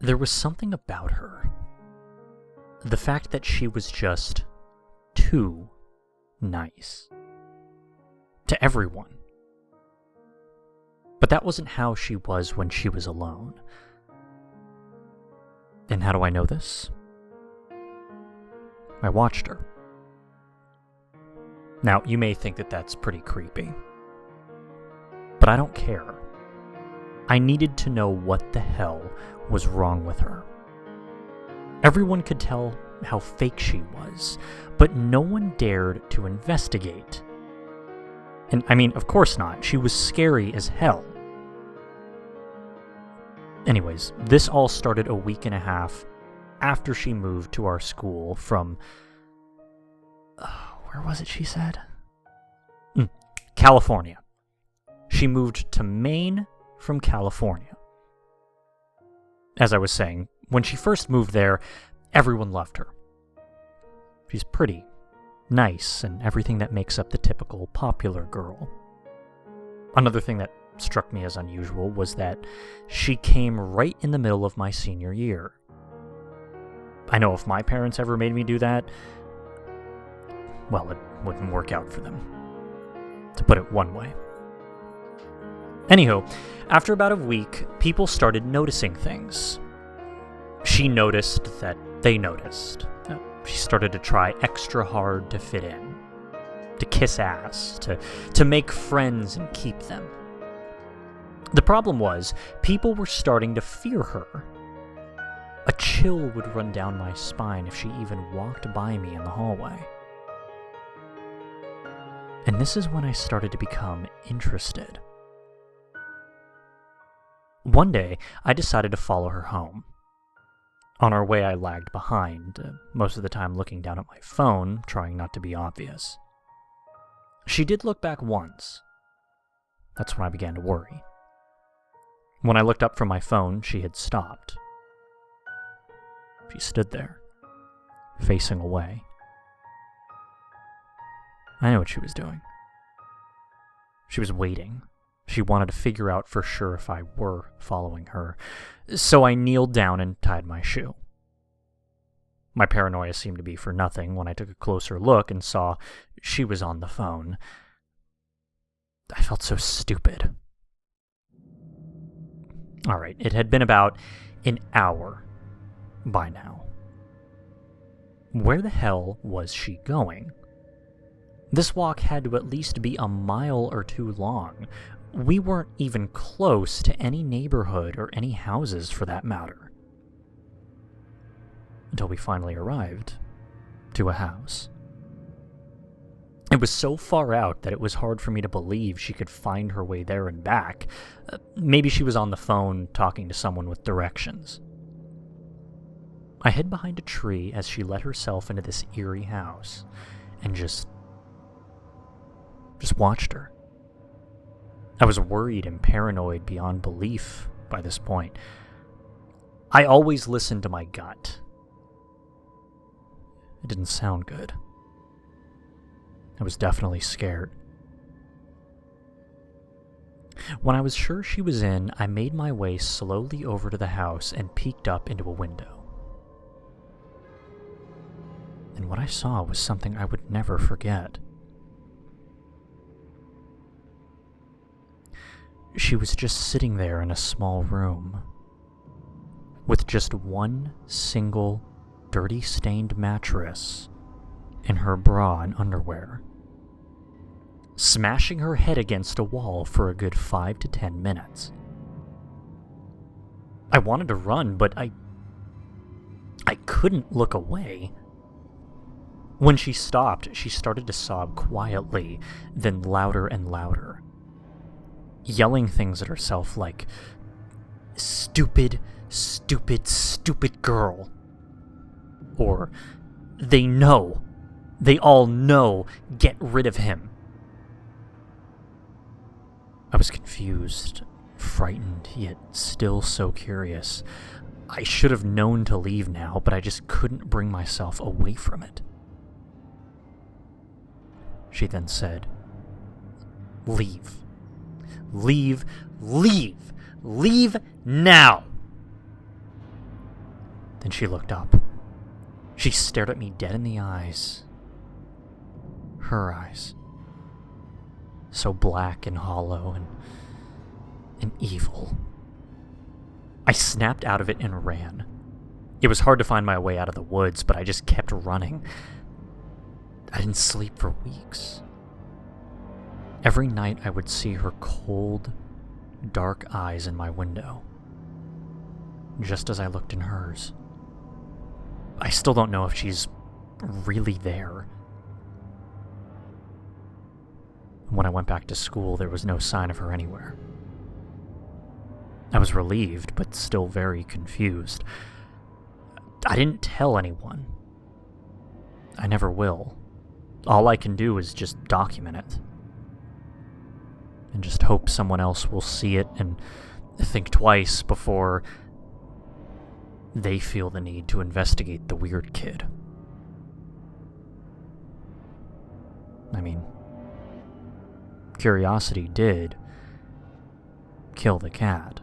There was something about her. The fact that she was just too nice. To everyone. But that wasn't how she was when she was alone. And how do I know this? I watched her. Now, you may think that that's pretty creepy. But I don't care. I needed to know what the hell was wrong with her. Everyone could tell how fake she was, but no one dared to investigate. And I mean, of course not. She was scary as hell. Anyways, this all started a week and a half after she moved to our school from... where was it she said? California. She moved to Maine from California. As I was saying, when she first moved there, everyone loved her. She's pretty, nice, and everything that makes up the typical popular girl. Another thing that struck me as unusual was that she came right in the middle of my senior year. I know if my parents ever made me do that, well, it wouldn't work out for them, to put it one way. Anywho, after about a week, people started noticing things. She noticed that they noticed. She started to try extra hard to fit in, to kiss ass, to make friends and keep them. The problem was, people were starting to fear her. A chill would run down my spine if she even walked by me in the hallway. And this is when I started to become interested. One day, I decided to follow her home. On our way, I lagged behind, most of the time looking down at my phone, trying not to be obvious. She did look back once. That's when I began to worry. When I looked up from my phone, she had stopped. She stood there, facing away. I knew what she was doing. She was waiting. She wanted to figure out for sure if I were following her, so I kneeled down and tied my shoe. My paranoia seemed to be for nothing when I took a closer look and saw she was on the phone. I felt so stupid. Alright, it had been about an hour by now. Where the hell was she going? This walk had to at least be a mile or two long. We weren't even close to any neighborhood or any houses for that matter. Until we finally arrived to a house. It was so far out that it was hard for me to believe she could find her way there and back. Maybe she was on the phone talking to someone with directions. I hid behind a tree as she let herself into this eerie house and just watched her. I was worried and paranoid beyond belief by this point. I always listened to my gut. It didn't sound good. I was definitely scared. When I was sure she was in, I made my way slowly over to the house and peeked up into a window. And what I saw was something I would never forget. She was just sitting there in a small room, with just one single dirty stained mattress and her bra and underwear, smashing her head against a wall for a good 5 to 10 minutes. I wanted to run, but I couldn't look away. When she stopped, she started to sob quietly, then louder and louder, yelling things at herself like, "Stupid, stupid, stupid girl." Or, "They know. They all know. Get rid of him." I was confused, frightened, yet still so curious. I should have known to leave now, but I just couldn't bring myself away from it. She then said, "Leave. Leave. Leave. Leave now." Then she looked up. She stared at me dead in the eyes. Her eyes. So black and hollow and evil. I snapped out of it and ran. It was hard to find my way out of the woods, but I just kept running. I didn't sleep for weeks. Every night I would see her cold, dark eyes in my window, just as I looked in hers. I still don't know if she's really there. When I went back to school, there was no sign of her anywhere. I was relieved, but still very confused. I didn't tell anyone. I never will. All I can do is just document it. And just hope someone else will see it and think twice before they feel the need to investigate the weird kid. I mean, curiosity did kill the cat.